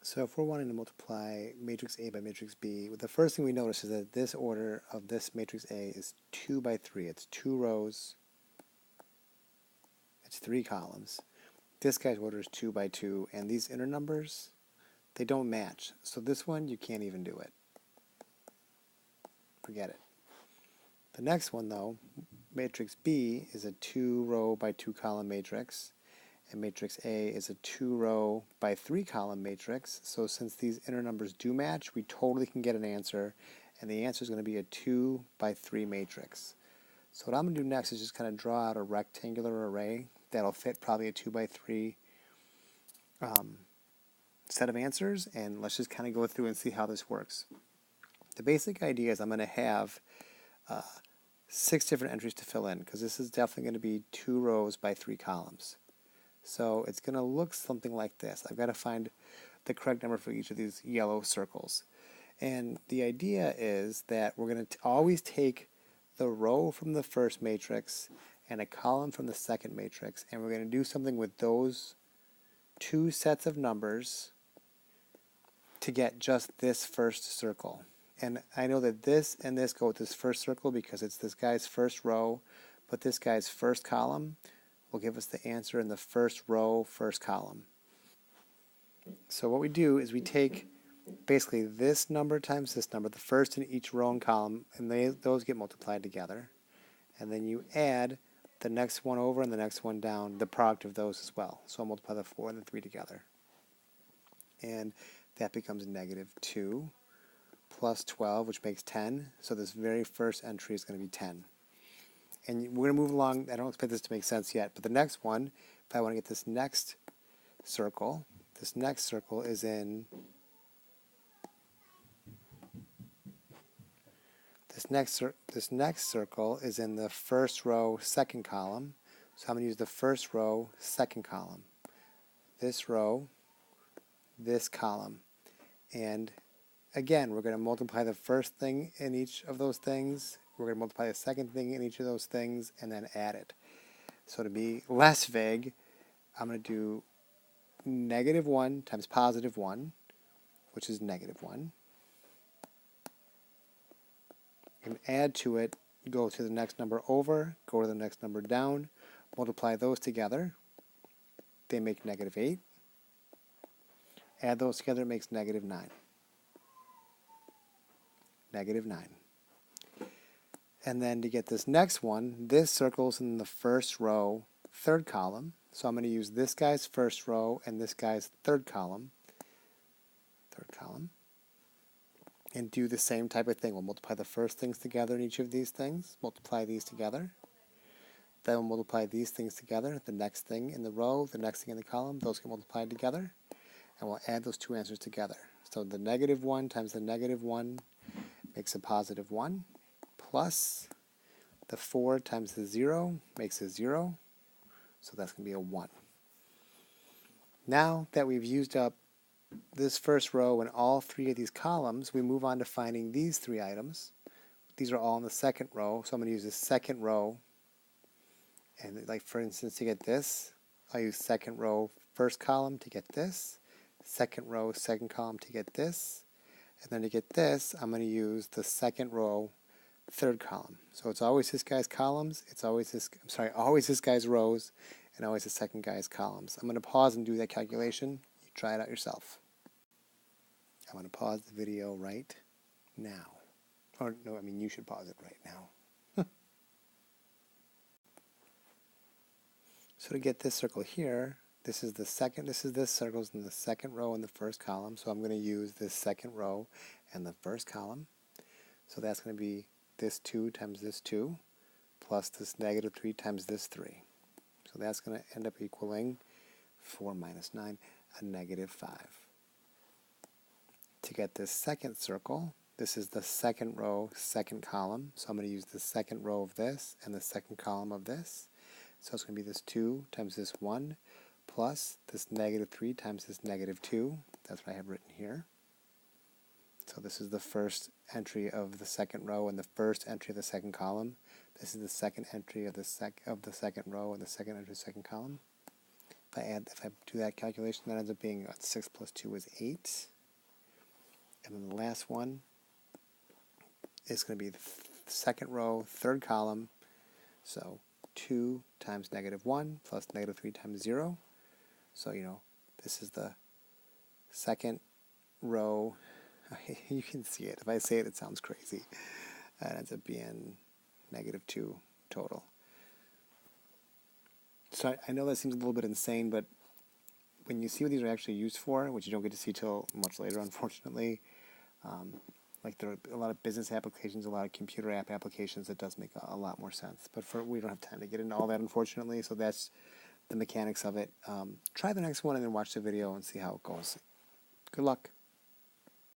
So if we're wanting to multiply matrix A by matrix B, the first thing we notice is that this order of this matrix A is 2 by 3. It's 2 rows, it's 3 columns. This guy's order is 2 by 2, and these inner numbers, they don't match. So this one, you can't even do it. Forget it. The next one, though, matrix B is a 2 row by 2 column matrix, and matrix A is a 2 row by 3 column matrix. So since these inner numbers do match, we totally can get an answer, and the answer is going to be a 2 by 3 matrix. So what I'm going to do next is just kind of draw out a rectangular array that'll fit probably a 2 by 3 set of answers, and let's just kind of go through and see how this works. The basic idea is I'm going to have 6 different entries to fill in, because this is definitely going to be 2 rows by 3 columns. So it's going to look something like this. I've got to find the correct number for each of these yellow circles. And the idea is that we're going to always take the row from the first matrix and a column from the second matrix, and we're going to do something with those 2 sets of numbers to get just this first circle. And I know that this and this go with this first circle because it's this guy's first row, but this guy's first column will give us the answer in the first row, first column. So what we do is we take basically this number times this number, the first in each row and column, and those get multiplied together. And then you add the next one over and the next one down, the product of those as well. So I'll multiply the 4 and the 3 together. And that becomes negative 2 plus 12, which makes 10. So this very first entry is going to be 10. And we're going to move along. I don't expect this to make sense yet, but the next one, if I want to get this next circle is in this next circle is in the first row, second column. So I'm going to use the first row, second column. This row, this column. And again, we're going to multiply the first thing in each of those things. We're going to multiply the second thing in each of those things and then add it. So to be less vague, I'm going to do negative 1 times positive 1, which is negative 1. And add to it, go to the next number over, go to the next number down, multiply those together. They make negative 8. Add those together, it makes negative 9. Negative 9. And then to get this next one, this circle's in the first row, third column. So I'm going to use this guy's first row and this guy's third column. And do the same type of thing. We'll multiply the first things together in each of these things, multiply these together. Then we'll multiply these things together, the next thing in the row, the next thing in the column, those get multiplied together. And we'll add those 2 answers together. So the negative 1 times the negative 1 makes a positive 1, plus the 4 times the 0 makes a 0, so that's going to be a 1. Now that we've used up this first row and all 3 of these columns, we move on to finding these 3 items. These are all in the second row, so I'm going to use the second row. And like for instance, to get this, I'll use second row, first column to get this, second row, second column to get this, and then to get this, I'm going to use the second row, third column. So it's always this guy's columns, it's always always this guy's rows, and always the second guy's columns. I'm going to pause and do that calculation. You try it out yourself. I'm going to pause the video right now. Or no, I mean you should pause it right now. So to get this circle here, this is this circle's in the second row in the first column, so I'm going to use this second row and the first column. So that's going to be this 2 times this 2, plus this negative 3 times this 3. So that's going to end up equaling 4 minus 9, a negative 5. To get this second circle, this is the second row, second column, so I'm going to use the second row of this and the second column of this. So it's going to be this 2 times this 1, plus this negative 3 times this negative 2. That's what I have written here. So this is the first entry of the second row and the first entry of the second column. This is the second entry of the second row and the second entry of the second column. If I do that calculation, that ends up being 6 plus 2 is 8. And then the last one is going to be the second row, third column. So 2 times -1 plus -3 times 0. So, this is the second row. You can see it. If I say it, it sounds crazy. That ends up being -2 total. So I know that seems a little bit insane, but when you see what these are actually used for, which you don't get to see till much later, unfortunately, like there are a lot of business applications, a lot of computer app applications, it does make a lot more sense. But we don't have time to get into all that, unfortunately, so that's the mechanics of it. Try the next one and then watch the video and see how it goes. Good luck.